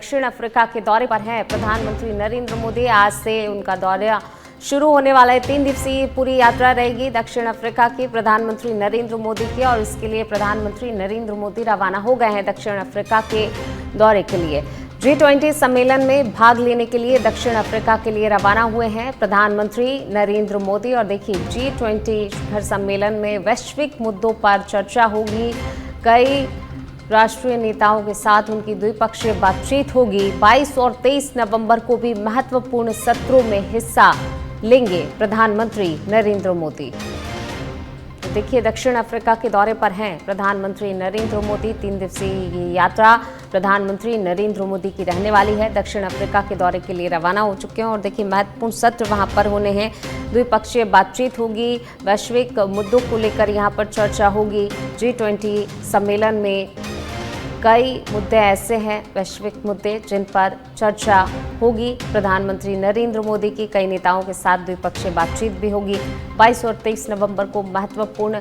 दक्षिण अफ्रीका के दौरे पर हैं प्रधानमंत्री नरेंद्र मोदी। आज से उनका दौरा शुरू होने वाला है। 3 दिवसीय पूरी यात्रा रहेगी दक्षिण अफ्रीका की प्रधानमंत्री नरेंद्र मोदी की, और इसके लिए प्रधानमंत्री नरेंद्र मोदी रवाना हो गए हैं दक्षिण अफ्रीका के दौरे के लिए। G20 सम्मेलन में भाग लेने के लिए दक्षिण अफ्रीका के लिए रवाना हुए हैं प्रधानमंत्री नरेंद्र मोदी। और देखिए, G20 शिखर सम्मेलन में वैश्विक मुद्दों पर चर्चा होगी। कई राष्ट्रीय नेताओं के साथ उनकी द्विपक्षीय बातचीत होगी। 22 और 23 नवंबर को भी महत्वपूर्ण सत्रों में हिस्सा लेंगे प्रधानमंत्री नरेंद्र मोदी। तो देखिए, दक्षिण अफ्रीका के दौरे पर हैं प्रधानमंत्री नरेंद्र मोदी। 3 दिवसीय ये यात्रा प्रधानमंत्री नरेंद्र मोदी की रहने वाली है। दक्षिण अफ्रीका के दौरे के लिए रवाना हो चुके हैं और देखिए, महत्वपूर्ण सत्र वहां पर होने हैं। द्विपक्षीय बातचीत होगी, वैश्विक मुद्दों को लेकर यहां पर चर्चा होगी। G20 सम्मेलन में कई मुद्दे ऐसे हैं, वैश्विक मुद्दे, जिन पर चर्चा होगी। प्रधानमंत्री नरेंद्र मोदी की कई नेताओं के साथ द्विपक्षीय बातचीत भी होगी। 22 और 23 नवंबर को महत्वपूर्ण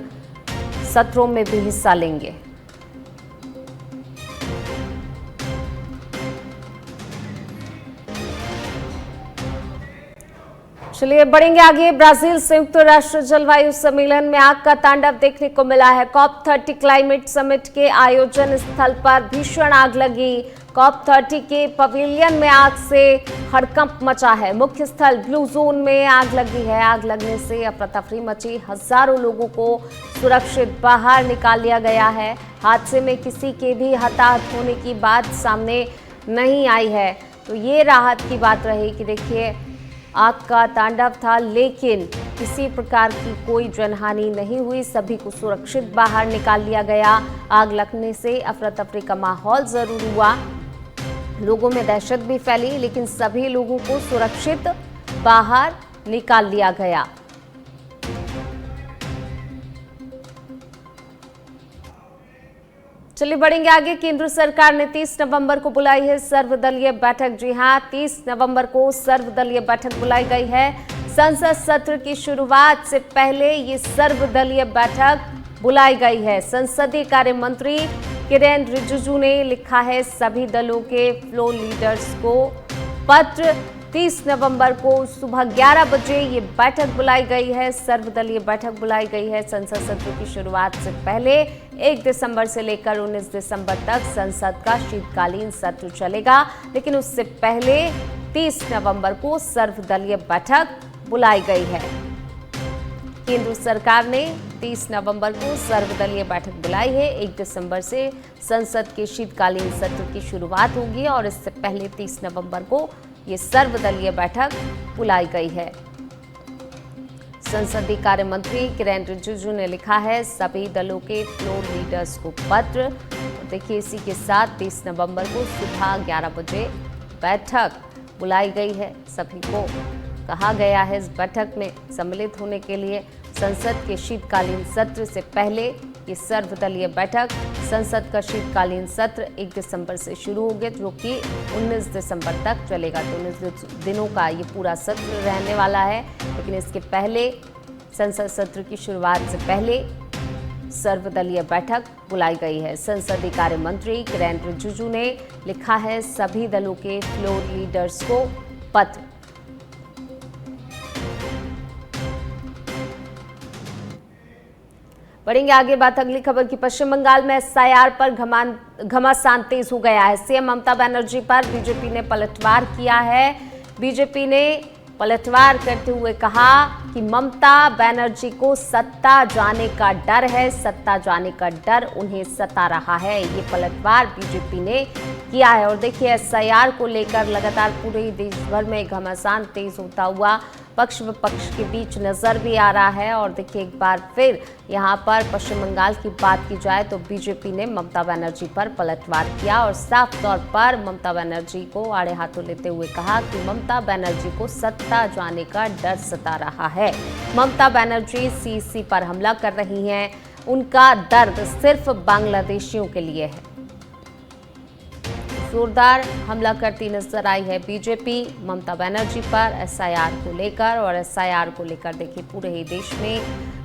सत्रों में भी हिस्सा लेंगे। चलिए बढ़ेंगे आगे। ब्राजील संयुक्त राष्ट्र जलवायु सम्मेलन में आग का तांडव देखने को मिला है। COP30 क्लाइमेट समिट के आयोजन स्थल पर भीषण आग लगी। COP30 के पवेलियन में आग से हड़कंप मचा है। मुख्य स्थल ब्लू जोन में आग लगी है। आग लगने से अफरा तफरी मची। हजारों लोगों को सुरक्षित बाहर निकाल लिया गया है। हादसे में किसी के भी हताहत होने की बात सामने नहीं आई है। तो ये राहत की बात रही कि देखिए, आग का तांडव था लेकिन किसी प्रकार की कोई जनहानि नहीं हुई। सभी को सुरक्षित बाहर निकाल लिया गया। आग लगने से अफरा तफरी का माहौल जरूर हुआ, लोगों में दहशत भी फैली, लेकिन सभी लोगों को सुरक्षित बाहर निकाल लिया गया। चलिए बढ़ेंगे आगे। केंद्र सरकार ने 30 नवंबर को बुलाई है सर्वदलीय बैठक। जी हां, 30 नवंबर को सर्वदलीय बैठक बुलाई गई है। संसद सत्र की शुरुआत से पहले ये सर्वदलीय बैठक बुलाई गई है। संसदीय कार्य मंत्री किरेन रिजिजू ने लिखा है सभी दलों के फ्लोर लीडर्स को पत्र। 30 नवंबर को सुबह 11 बजे ये बैठक बुलाई गई है, सर्वदलीय बैठक बुलाई गई है। संसद सत्र की शुरुआत से पहले 1 दिसंबर से लेकर 19 दिसंबर तक संसद का शीतकालीन सत्र चलेगा, लेकिन उससे पहले 30 नवंबर को सर्वदलीय बैठक बुलाई गई है। केंद्र सरकार ने 30 नवंबर को सर्वदलीय बैठक बुलाई है। 1 दिसंबर से संसद के शीतकालीन सत्र की शुरुआत होगी और इससे पहले 30 नवंबर को ये सर्वदलीय बैठक बुलाई गई है। संसदीय कार्य मंत्री किरेन रिजिजू ने लिखा है सभी दलों के फ्लोर लीडर्स को पत्र। देखिए, इसी के साथ 30 नवंबर को सुबह 11 बजे बैठक बुलाई गई है। सभी को कहा गया है इस बैठक में सम्मिलित होने के लिए। संसद के शीतकालीन सत्र से पहले ये सर्वदलीय बैठक, संसद का शीतकालीन सत्र 1 दिसंबर से शुरू हो गया, जो कि 19 दिसंबर तक चलेगा। तो 19 दिनों का ये पूरा सत्र रहने वाला है, लेकिन इसके पहले संसद सत्र की शुरुआत से पहले सर्वदलीय बैठक बुलाई गई है। संसदीय कार्य मंत्री किरेन रिजिजू ने लिखा है सभी दलों के फ्लोर लीडर्स को पत्र। बढ़ेंगे आगे बात अगली खबर की। पश्चिम बंगाल में SIR पर घमासान तेज हो गया है। सीएम ममता बनर्जी पर बीजेपी ने पलटवार किया है। बीजेपी ने पलटवार करते हुए कहा कि ममता बनर्जी को सत्ता जाने का डर है, सत्ता जाने का डर उन्हें सता रहा है। ये पलटवार बीजेपी ने किया है। और देखिए, SIR को लेकर लगातार पूरे देश भर में घमासान तेज होता हुआ पक्ष विपक्ष के बीच नजर भी आ रहा है। और देखिए, एक बार फिर यहाँ पर पश्चिम बंगाल की बात की जाए तो बीजेपी ने ममता बनर्जी पर पलटवार किया और साफ तौर पर ममता बनर्जी को आड़े हाथों लेते हुए कहा कि ममता बनर्जी को सत्ता जाने का डर सता रहा है। ममता बनर्जी CEC पर हमला कर रही हैं, उनका दर्द सिर्फ बांग्लादेशियों के लिए है। जोरदार हमला करती नजर आई है बीजेपी ममता बनर्जी पर SIR को लेकर। और SIR को लेकर देखिए, पूरे ही देश में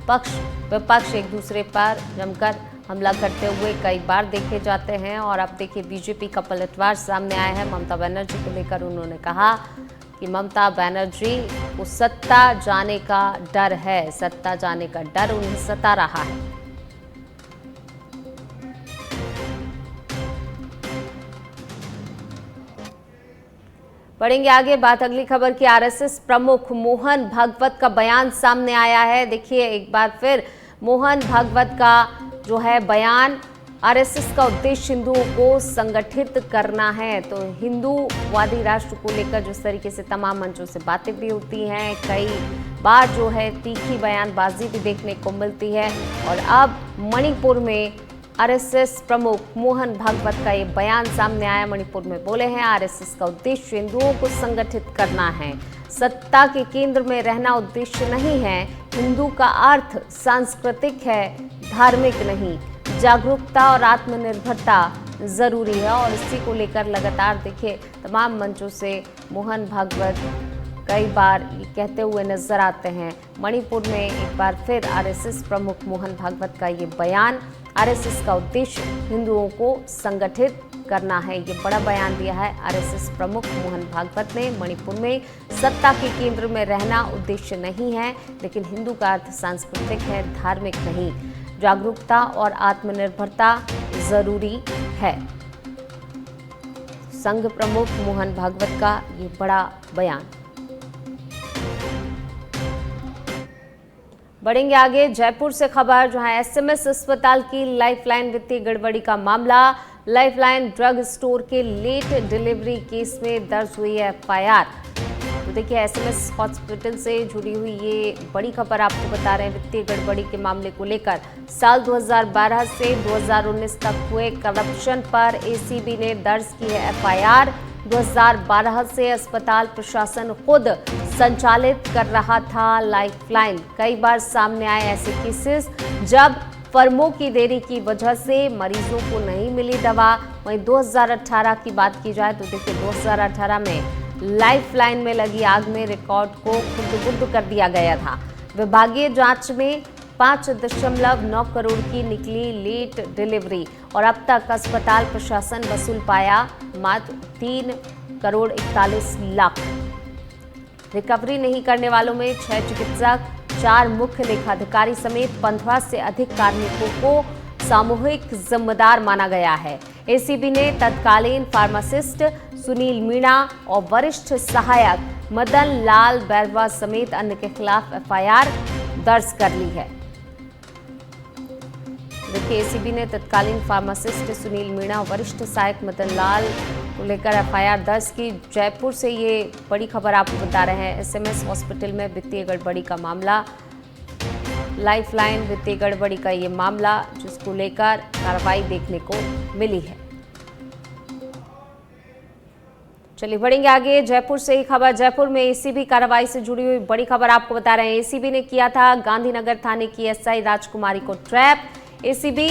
पक्ष विपक्ष एक दूसरे पर जमकर हमला करते हुए कई बार देखे जाते हैं। और अब देखिए बीजेपी का पलटवार सामने आया है। ममता बनर्जी को लेकर उन्होंने कहा कि ममता बनर्जी को सत्ता जाने का डर है, सत्ता जाने का डर उन्हें सता रहा है। बढ़ेंगे आगे, बात अगली खबर की। आरएसएस प्रमुख मोहन भागवत का बयान सामने आया है। देखिए एक बार फिर मोहन भागवत का जो है बयान, आरएसएस का उद्देश्य हिंदुओं को संगठित करना है। तो हिंदूवादी राष्ट्र को लेकर जिस तरीके से तमाम मंचों से बातें भी होती हैं, कई बार जो है तीखी बयानबाजी भी देखने को मिलती है। और अब मणिपुर में आरएसएस प्रमुख मोहन भागवत का ये बयान सामने आया। मणिपुर में बोले हैं आरएसएस का उद्देश्य हिंदुओं को संगठित करना है, सत्ता के केंद्र में रहना उद्देश्य नहीं है। हिंदू का अर्थ सांस्कृतिक है, धार्मिक नहीं। जागरूकता और आत्मनिर्भरता जरूरी है। और इसी को लेकर लगातार देखिए तमाम मंचों से मोहन भागवत कई बार ये कहते हुए नजर आते हैं। मणिपुर में एक बार फिर आरएसएस प्रमुख मोहन भागवत का ये बयान, आरएसएस का उद्देश्य हिंदुओं को संगठित करना है, ये बड़ा बयान दिया है आरएसएस प्रमुख मोहन भागवत ने। मणिपुर में सत्ता के केंद्र में रहना उद्देश्य नहीं है, लेकिन हिंदू का अर्थ सांस्कृतिक है, धार्मिक नहीं। जागरूकता और आत्मनिर्भरता जरूरी है। संघ प्रमुख मोहन भागवत का ये बड़ा बयान। बढ़ेंगे आगे, जयपुर से खबर जो है एसएमएस अस्पताल की लाइफलाइन वित्तीय गड़बड़ी का मामला। लाइफलाइन ड्रग स्टोर के लेट डिलीवरी केस में दर्ज हुई है एफआईआर। तो देखिए एसएमएस हॉस्पिटल से जुड़ी हुई ये बड़ी खबर आपको बता रहे हैं वित्तीय गड़बड़ी के मामले को लेकर। साल 2012 से 2019 तक हुए करप्शन पर एसीबी ने दर्ज की है एफआईआर। 2012 से अस्पताल प्रशासन खुद संचालित कर रहा था लाइफलाइन। कई बार सामने आए ऐसे केसेस जब फर्मों की देरी की वजह से मरीजों को नहीं मिली दवा। वहीं 2018 की बात की जाए तो देखिए 2018 में लाइफलाइन में लगी आग में रिकॉर्ड को खुर्द-बुर्द कर दिया गया था। विभागीय जांच में 5.9 करोड़ की निकली लेट डिलीवरी और अब तक अस्पताल प्रशासन वसूल पाया मात्र 3 करोड़ 41 लाख। रिकवरी नहीं करने वालों में 6 चिकित्सक, 4 मुख्य लेखाधिकारी समेत 15 से अधिक कार्मिकों को सामूहिक जिम्मेदार माना गया है। एसीबी ने तत्कालीन फार्मासिस्ट सुनील मीणा और वरिष्ठ सहायक मदन लाल बैरवा समेत अन्य के खिलाफ एफआईआर दर्ज कर ली है। देखिए एसीबी ने तत्कालीन फार्मासिस्ट सुनील मीणा और वरिष्ठ सहायक मदन लाल को लेकर एफआईआर दर्ज की। जयपुर से ये बड़ी खबर आपको बता रहे हैं। एसएमएस हॉस्पिटल में वित्तीय गड़बड़ी का मामला, लाइफलाइन वित्तीय गड़बड़ी का ये मामला जिसको लेकर कार्रवाई देखने को मिली है। चलिए बढ़ेंगे आगे, जयपुर से ही खबर। जयपुर में एसीबी कार्रवाई से जुड़ी हुई बड़ी खबर आपको बता रहे हैं। एसीबी ने किया था गांधीनगर थाने की एसआई राजकुमारी को ट्रैप। एसीबी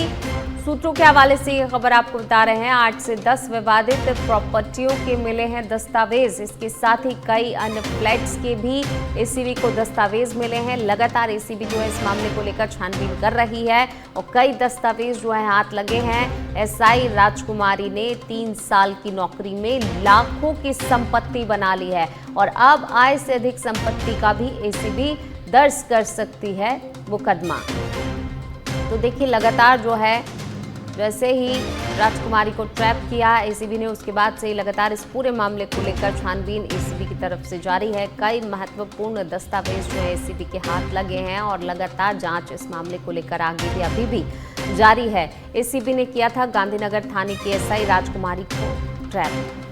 सूत्रों के हवाले से ये खबर आपको बता रहे हैं। 8 से 10 विवादित प्रॉपर्टियों के मिले हैं दस्तावेज। इसके साथ ही कई अन्य फ्लैट्स के भी एसीबी को दस्तावेज मिले हैं। लगातार एसीबी जो है इस मामले को लेकर छानबीन कर रही है और कई दस्तावेज जो है हाथ लगे हैं। एसआई राजकुमारी ने 3 साल की नौकरी में लाखों की संपत्ति बना ली है और अब आय से अधिक संपत्ति का भी एसीबी दर्ज कर सकती है मुकदमा। तो देखिए लगातार जो है जैसे ही राजकुमारी को ट्रैप किया एसीबी ने, उसके बाद से ही लगातार इस पूरे मामले को लेकर छानबीन एसीबी की तरफ से जारी है। कई महत्वपूर्ण दस्तावेज जो है एसीबी के हाथ लगे हैं और लगातार जांच इस मामले को लेकर आगे भी अभी भी जारी है। एसीबी ने किया था गांधीनगर थाने की एसआई राजकुमारी को ट्रैप।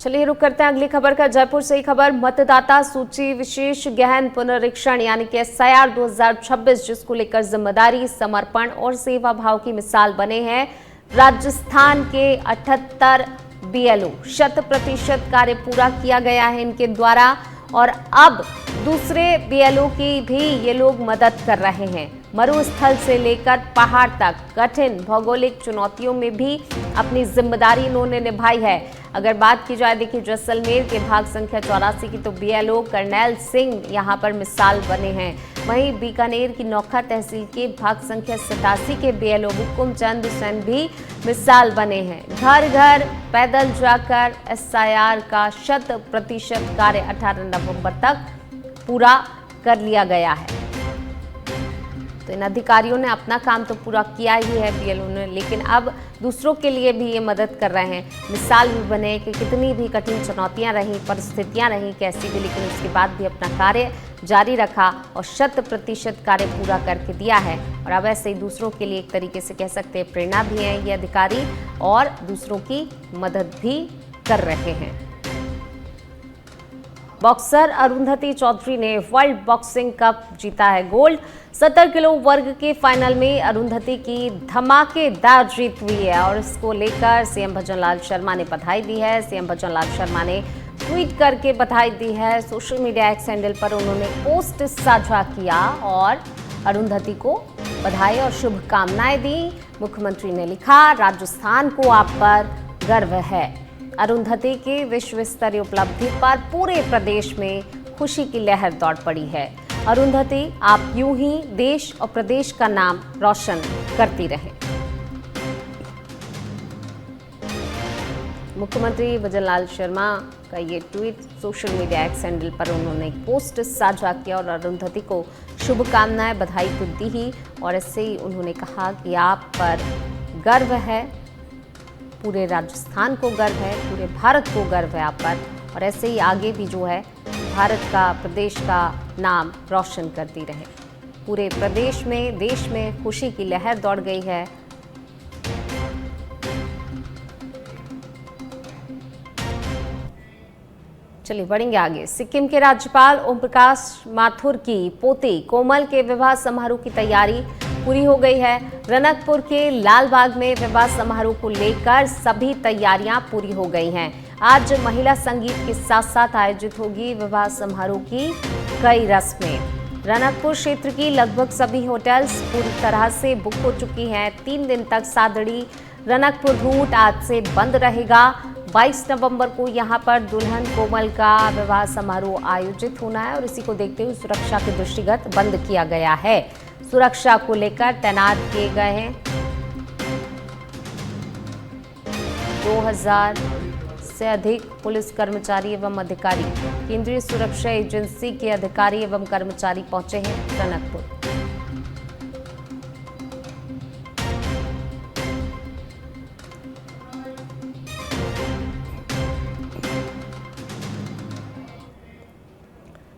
चलिए रुक करते हैं अगली खबर का। जयपुर से ही खबर, मतदाता सूची विशेष गहन पुनरीक्षण यानी कि एसआईआर 2026 जिसको लेकर जिम्मेदारी, समर्पण और सेवा भाव की मिसाल बने हैं राजस्थान के 78 बीएलओ। 100% कार्य पूरा किया गया है इनके द्वारा और अब दूसरे बीएलओ की भी ये लोग मदद कर रहे हैं। मरुस्थल से लेकर पहाड़ तक कठिन भौगोलिक चुनौतियों में भी अपनी जिम्मेदारी इन्होंने निभाई है। अगर बात की जाए देखिए जैसलमेर के भाग संख्या 84 की, तो बीएलओ करनैल सिंह यहां पर मिसाल बने हैं। वहीं बीकानेर की नौखा तहसील के भाग संख्या 87 के बीएलओ हुकुम चंद सेन भी मिसाल बने हैं। घर घर पैदल जाकर एसआईआर का 100% कार्य 18 नवंबर तक पूरा कर लिया गया है। तो इन अधिकारियों ने अपना काम तो पूरा किया ही है बीएलओ ने, लेकिन अब दूसरों के लिए भी ये मदद कर रहे हैं। मिसाल भी बने कि कितनी भी कठिन चुनौतियां रहीं, परिस्थितियां रहीं कैसी भी, लेकिन उसके बाद भी अपना कार्य जारी रखा और 100% कार्य पूरा करके दिया है। और अब ऐसे ही दूसरों के लिए एक तरीके से कह सकते हैं प्रेरणा भी हैं ये अधिकारी और दूसरों की मदद भी कर रहे हैं। बॉक्सर अरुंधति चौधरी ने वर्ल्ड बॉक्सिंग कप जीता है गोल्ड। 70 किलो वर्ग के फाइनल में अरुंधति की धमाकेदार जीत हुई है और इसको लेकर सीएम भजनलाल शर्मा ने बधाई दी है। सीएम भजनलाल शर्मा ने ट्वीट करके बधाई दी है। सोशल मीडिया एक्स हैंडल पर उन्होंने पोस्ट साझा किया और अरुंधति को बधाई और शुभकामनाएं दी। मुख्यमंत्री ने लिखा, राजस्थान को आप पर गर्व है। अरुंधति की विश्व स्तरीय उपलब्धि पर पूरे प्रदेश में खुशी की लहर दौड़ पड़ी है। अरुंधति, आप यूं ही देश और प्रदेश का नाम रोशन करती रहें। मुख्यमंत्री भजनलाल शर्मा का ये tweet social media x handle पर उन्होंने पोस्ट साझा किया और अरुंधति को शुभकामनाएं बधाई तो दी ही, और ऐसे ही उन्होंने कहा कि आप पर गर्व है, पूरे राजस्थान को गर्व है, पूरे भारत को गर्व है आप पर, और ऐसे ही आगे भी जो है भारत का, प्रदेश का नाम रोशन करती रहे। पूरे प्रदेश में, देश में खुशी की लहर दौड़ गई है। चलिए बढ़ेंगे आगे। सिक्किम के राज्यपाल ओम प्रकाश माथुर की पोती कोमल के विवाह समारोह की तैयारी पूरी हो गई है। रनकपुर के लालबाग में विवाह समारोह को लेकर सभी तैयारियां पूरी हो गई हैं। आज महिला संगीत के साथ साथ आयोजित होगी विवाह समारोह की कई रस्में। रनकपुर क्षेत्र की लगभग सभी होटल्स पूरी तरह से बुक हो चुकी हैं। 3 दिन तक सादड़ी रनकपुर रूट आज से बंद रहेगा। 22 नवंबर को यहां पर दुल्हन कोमल का विवाह समारोह आयोजित होना है और इसी को देखते हुए सुरक्षा के दृष्टिगत बंद किया गया है। सुरक्षा को लेकर तैनात किए गए हैं 2000 से अधिक पुलिस कर्मचारी एवं अधिकारी। केंद्रीय सुरक्षा एजेंसी के अधिकारी एवं कर्मचारी पहुंचे हैं रनकपुर।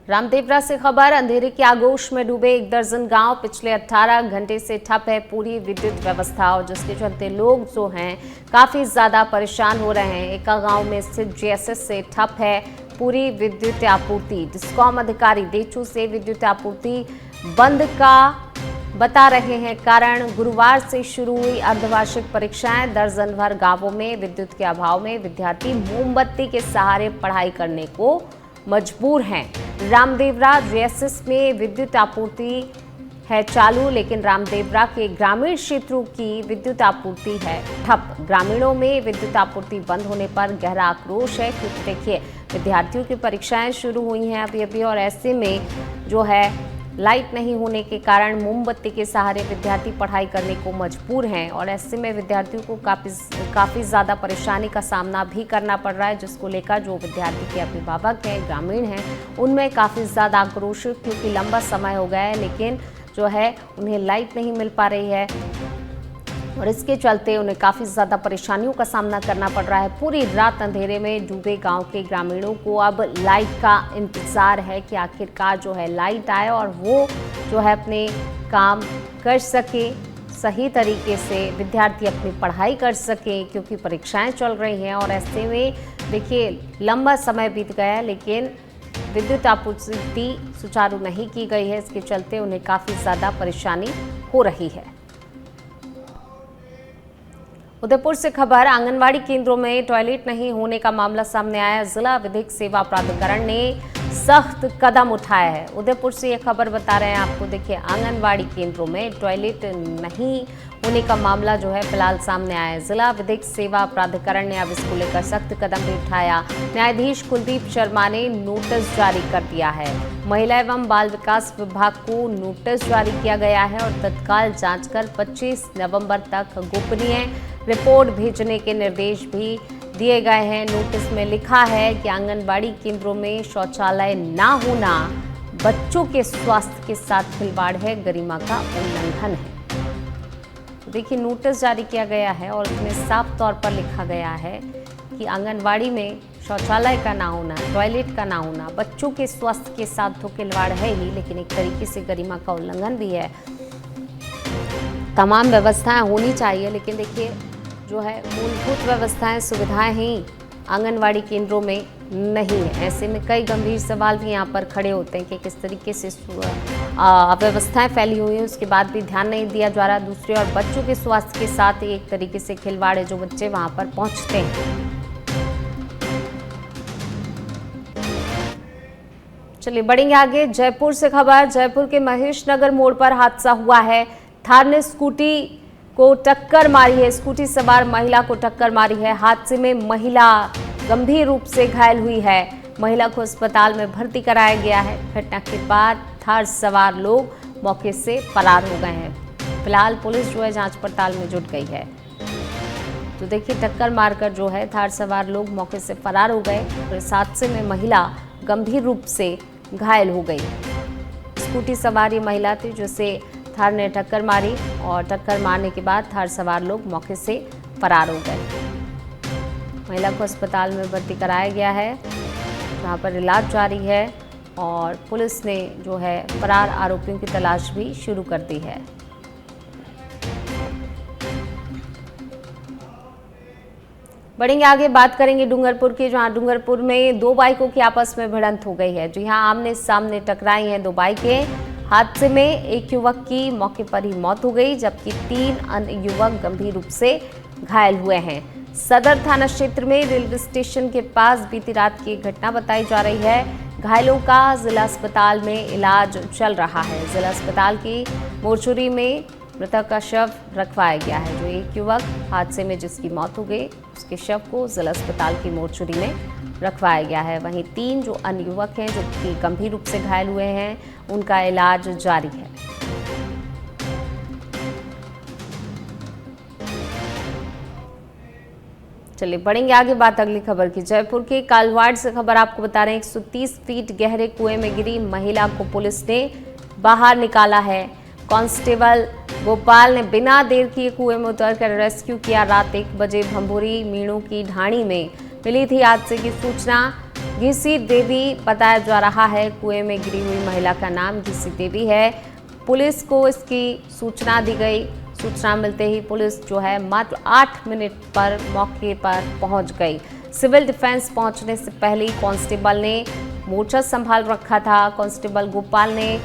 रामदेवरा से खबर, अंधेरे की आगोश में डूबे 1 दर्जन गांव। पिछले 18 घंटे से ठप है पूरी विद्युत व्यवस्था और जिसके चलते लोग जो हैं काफ़ी ज़्यादा परेशान हो रहे हैं। एका गांव में स्थित जीएसएस से ठप है पूरी विद्युत आपूर्ति। डिस्कॉम अधिकारी देचू से विद्युत आपूर्ति बंद का बता रहे हैं कारण। गुरुवार से शुरू हुई अर्धवार्षिक परीक्षाएं। दर्जन भर गाँवों में विद्युत के अभाव में विद्यार्थी मोमबत्ती के सहारे पढ़ाई करने को मजबूर हैं। रामदेवरा जीएसएस में विद्युत आपूर्ति है चालू, लेकिन रामदेवरा के ग्रामीण क्षेत्रों की विद्युत आपूर्ति है ठप। ग्रामीणों में विद्युत आपूर्ति बंद होने पर गहरा आक्रोश है क्योंकि देखिए विद्यार्थियों की परीक्षाएं शुरू हुई हैं अभी और ऐसे में जो है लाइट नहीं होने के कारण मोमबत्ती के सहारे विद्यार्थी पढ़ाई करने को मजबूर हैं और ऐसे में विद्यार्थियों को काफ़ी ज़्यादा परेशानी का सामना भी करना पड़ रहा है, जिसको लेकर जो विद्यार्थी के अभिभावक हैं, ग्रामीण हैं, उनमें काफ़ी ज़्यादा आक्रोश क्योंकि लंबा समय हो गया है लेकिन जो है उन्हें लाइट नहीं मिल पा रही है और इसके चलते उन्हें काफ़ी ज़्यादा परेशानियों का सामना करना पड़ रहा है। पूरी रात अंधेरे में डूबे गांव के ग्रामीणों को अब लाइट का इंतज़ार है कि आखिरकार जो है लाइट आए और वो जो है अपने काम कर सके, सही तरीके से विद्यार्थी अपनी पढ़ाई कर सके क्योंकि परीक्षाएं चल रही हैं और ऐसे में देखिए लंबा समय बीत गया है लेकिन विद्युत आपूर्ति सुचारू नहीं की गई है। इसके चलते उन्हें काफ़ी ज़्यादा परेशानी हो रही है। उदयपुर से खबर, आंगनवाड़ी केंद्रों में टॉयलेट नहीं होने का मामला सामने आया। जिला विधिक सेवा प्राधिकरण ने सख्त कदम उठाया है। उदयपुर से ये खबर बता रहे हैं आपको। देखिए, आंगनवाड़ी केंद्रों में टॉयलेट नहीं होने का मामला जो है फिलहाल सामने आया है। जिला विधिक सेवा प्राधिकरण ने अब इसको लेकर सख्त कदम भी उठाया। न्यायाधीश कुलदीप शर्मा ने नोटिस जारी कर दिया है। महिला एवं बाल विकास विभाग को नोटिस जारी किया गया है और तत्काल जांच कर 25 नवंबर तक गोपनीय रिपोर्ट भेजने के निर्देश भी दिए गए हैं। नोटिस में लिखा है कि आंगनबाड़ी केंद्रों में शौचालय ना होना बच्चों के स्वास्थ्य के साथ खिलवाड़ है, गरिमा का उल्लंघन है। तो देखिए, नोटिस जारी किया गया है और उसमें साफ तौर पर लिखा गया है कि आंगनबाड़ी में शौचालय का ना होना, टॉयलेट का ना होना बच्चों के स्वास्थ्य के साथ तो खिलवाड़ है ही, लेकिन एक तरीके से गरिमा का उल्लंघन भी है। तमाम व्यवस्थाएं होनी चाहिए, लेकिन देखिए जो है मूलभूत व्यवस्थाएं, सुविधाएं ही आंगनवाड़ी केंद्रों में नहीं है। ऐसे में कई गंभीर सवाल भी यहाँ पर खड़े होते हैं कि किस तरीके से अव्यवस्थाएं फैली हुई हैं, उसके बाद भी ध्यान नहीं दिया जा रहा। दूसरी ओर बच्चों के स्वास्थ्य के साथ एक तरीके से खिलवाड़ है जो बच्चे वहाँ पर पहुँचते हैं। चलिए बढ़ेंगे आगे। जयपुर से खबर। जयपुर के महेश नगर मोड़ पर हादसा हुआ है। थार ने स्कूटी को टक्कर मारी है। स्कूटी सवार महिला को टक्कर मारी है। हादसे में महिला गंभीर रूप से घायल हुई है। महिला को अस्पताल में भर्ती कराया गया है। घटना के बाद थार सवार लोग मौके से फरार हो गए हैं। फिलहाल पुलिस जो है जांच पड़ताल में जुट गई है। तो देखिए, टक्कर मारकर जो है थार सवार लोग मौके से फरार हो गए और इस हादसे में महिला गंभीर रूप से घायल हो गई। स्कूटी सवार ये महिला थी जिसे थार ने टक्कर मारी और टक्कर मारने के बाद थार सवार लोग मौके से फरार हो गए। महिला को अस्पताल में भर्ती कराया गया है, जहां पर इलाज जारी है और पुलिस ने जो है फरार आरोपियों की तलाश भी शुरू कर दी है। बढ़ेंगे आगे, बात करेंगे डूंगरपुर की, जहां डूंगरपुर में दो बाइकों की आपस में भिड़ंत हो गई है। जी हां, आमने सामने टकराई हैं दो बाइकें। हादसे में एक युवक की मौके पर ही मौत हो गई, जबकि 3 अन्य युवक गंभीर रूप से घायल हुए हैं। सदर थाना क्षेत्र में रेलवे स्टेशन के पास बीती रात की घटना बताई जा रही है। घायलों का जिला अस्पताल में इलाज चल रहा है। जिला अस्पताल की मोर्चरी में मृतक का शव रखवाया गया है। जो एक युवक हादसे में जिसकी मौत हो गई, उसके शव को जिला अस्पताल की मोर्चरी में रखवाया गया है। वहीं 3 जो अन्य युवक हैं जो कि गंभीर रूप से घायल हुए हैं, उनका इलाज जारी है। चलिए बढ़ेंगे आगे, बात अगली खबर की। जयपुर के कालवाड़ से खबर आपको बता रहे हैं। 130 फीट गहरे कुएं में गिरी महिला को पुलिस ने बाहर निकाला है। कांस्टेबल गोपाल ने बिना देर किए कुएं में उतरकर रेस्क्यू किया। रात 1 बजे भंभूरी मीणू की ढाणी में मिली थी हादसे की सूचना। घिसी देवी बताया जा रहा है। कुएं में गिरी हुई महिला का नाम घिसी देवी है। पुलिस को इसकी सूचना दी गई। सूचना मिलते ही पुलिस जो है मात्र 8 मिनट पर मौके पर पहुंच गई। सिविल डिफेंस पहुंचने से पहले कांस्टेबल ने मोर्चा संभाल रखा था। कांस्टेबल गोपाल ने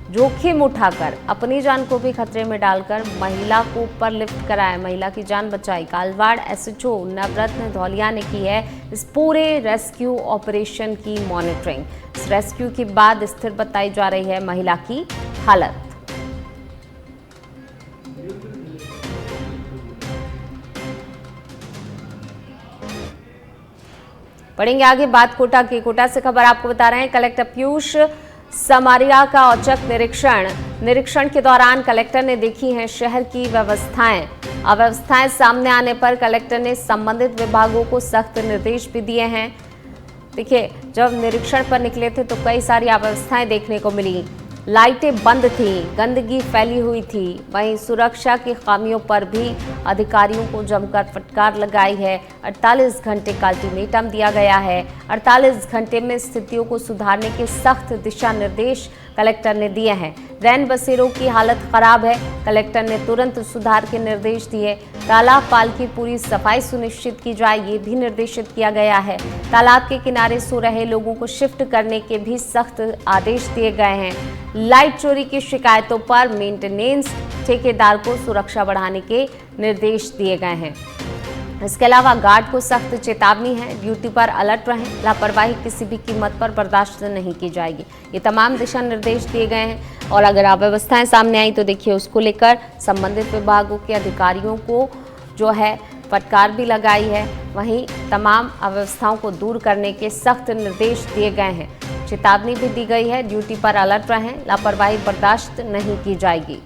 जोखिम उठाकर अपनी जान को भी खतरे में डालकर महिला को ऊपर लिफ्ट कराया, महिला की जान बचाई। कालवाड़ एसएचओ नवरत्न धौलिया ने की है इस पूरे रेस्क्यू ऑपरेशन की मॉनिटरिंग। इस रेस्क्यू के बाद स्थिर बताई जा रही है महिला की हालत। बढ़ेंगे आगे, बात कोटा की। कोटा से खबर आपको बता रहे हैं। कलेक्टर पीयूष समारिया का औचक निरीक्षण के दौरान कलेक्टर ने देखी हैं शहर की व्यवस्थाएं। अव्यवस्थाएं सामने आने पर कलेक्टर ने संबंधित विभागों को सख्त निर्देश भी दिए हैं। देखिए, जब निरीक्षण पर निकले थे तो कई सारी अव्यवस्थाएं देखने को मिली। लाइटें बंद थी, गंदगी फैली हुई थी। वहीं सुरक्षा की खामियों पर भी अधिकारियों को जमकर फटकार लगाई है। 48 घंटे का अल्टीमेटम दिया गया है। 48 घंटे में स्थितियों को सुधारने के सख्त दिशा निर्देश कलेक्टर ने दिए हैं। रैन बसेरों की हालत खराब है, कलेक्टर ने तुरंत सुधार के निर्देश दिए। तालाब पाल की पूरी सफाई सुनिश्चित की जाए, ये भी निर्देशित किया गया है। तालाब के किनारे सो रहे लोगों को शिफ्ट करने के भी सख्त आदेश दिए गए हैं। लाइट चोरी की शिकायतों पर मेंटेनेंस ठेकेदार को सुरक्षा बढ़ाने के निर्देश दिए गए हैं। इसके अलावा गार्ड को सख्त चेतावनी है, ड्यूटी पर अलर्ट रहें, लापरवाही किसी भी कीमत पर बर्दाश्त नहीं की जाएगी। ये तमाम दिशा निर्देश दिए गए हैं और अगर अव्यवस्थाएं सामने आई तो देखिए उसको लेकर संबंधित विभागों के अधिकारियों को जो है फटकार भी लगाई है। वहीं तमाम अव्यवस्थाओं को दूर करने के सख्त निर्देश दिए गए हैं, चेतावनी भी दी गई है, ड्यूटी पर अलर्ट रहें, लापरवाही बर्दाश्त नहीं की जाएगी।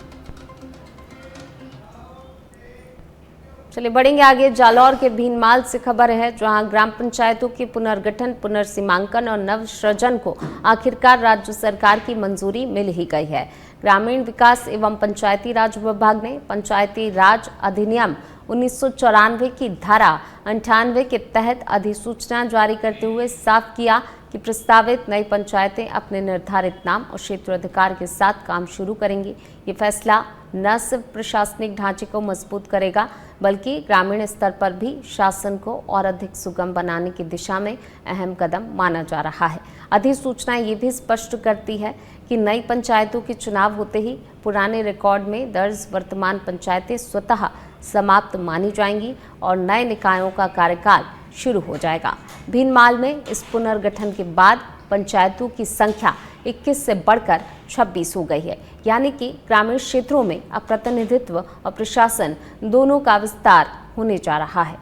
चलिए बढ़ेंगे आगे। जालौर के भीनमाल से खबर है, जहां ग्राम पंचायतों के पुनर्गठन, पुनर्सीमांकन और नवसृजन को आखिरकार राज्य सरकार की मंजूरी मिल ही गई है। ग्रामीण विकास एवं पंचायती राज विभाग ने पंचायती राज अधिनियम 1994 की धारा 98 के तहत अधिसूचना जारी करते हुए साफ किया कि प्रस्तावित नई पंचायतें अपने निर्धारित नाम और क्षेत्राधिकार के साथ काम शुरू करेंगी। ये फैसला न सिर्फ प्रशासनिक ढांचे को मजबूत करेगा बल्कि ग्रामीण स्तर पर भी शासन को और अधिक सुगम बनाने की दिशा में अहम कदम माना जा रहा है। अधिसूचना ये भी स्पष्ट करती है कि नई पंचायतों के चुनाव होते ही पुराने रिकॉर्ड में दर्ज वर्तमान पंचायतें स्वतः समाप्त मानी जाएंगी और नए निकायों का कार्यकाल शुरू हो जाएगा। भीनमाल में इस पुनर्गठन के बाद पंचायतों की संख्या 21 से बढ़कर 26 हो गई है, यानी कि ग्रामीण क्षेत्रों में अब प्रतिनिधित्व और प्रशासन दोनों का विस्तार होने जा रहा है।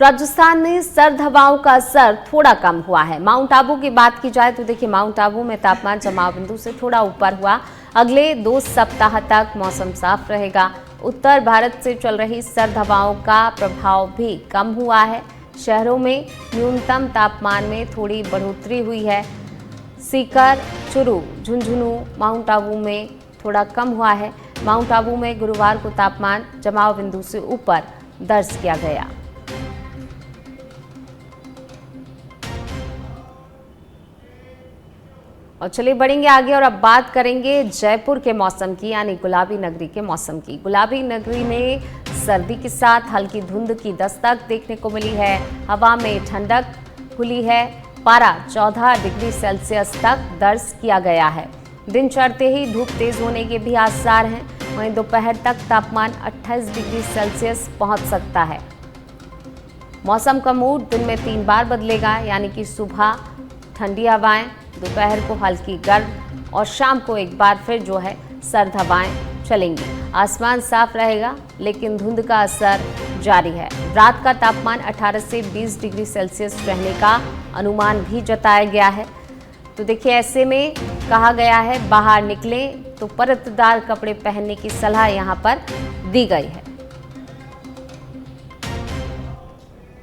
राजस्थान में सर्द हवाओं का असर थोड़ा कम हुआ है। माउंट आबू की बात की जाए तो देखिए माउंट आबू में तापमान जमाव बिंदु से थोड़ा ऊपर हुआ। अगले 2 सप्ताह तक मौसम साफ रहेगा। उत्तर भारत से चल रही सर्द हवाओं का प्रभाव भी कम हुआ है। शहरों में न्यूनतम तापमान में थोड़ी बढ़ोतरी हुई है। सीकर, चुरू, झुंझुनू, माउंट आबू में थोड़ा कम हुआ है। माउंट आबू में गुरुवार को तापमान जमाव बिंदु से ऊपर दर्ज किया गया। और चलिए बढ़ेंगे आगे और अब बात करेंगे जयपुर के मौसम की, यानी गुलाबी नगरी के मौसम की। गुलाबी नगरी में सर्दी के साथ हल्की धुंध की दस्तक देखने को मिली है। हवा में ठंडक घुली है। पारा 14 डिग्री सेल्सियस तक दर्ज किया गया है। दिन चढ़ते ही धूप तेज होने के भी आसार हैं। वहीं दोपहर तक तापमान 28 डिग्री सेल्सियस पहुंच सकता है। मौसम का मूड दिन में 3 बार बदलेगा, यानी कि सुबह ठंडी हवाएं, दोपहर को हल्की गर्म और शाम को एक बार फिर जो है सर्द हवाएं चलेंगी। आसमान साफ रहेगा लेकिन धुंध का असर जारी है। रात का तापमान 18 से 20 डिग्री सेल्सियस रहने का अनुमान भी जताया गया है। तो देखिए ऐसे में कहा गया है बाहर निकलें तो परतदार कपड़े पहनने की सलाह यहाँ पर दी गई है।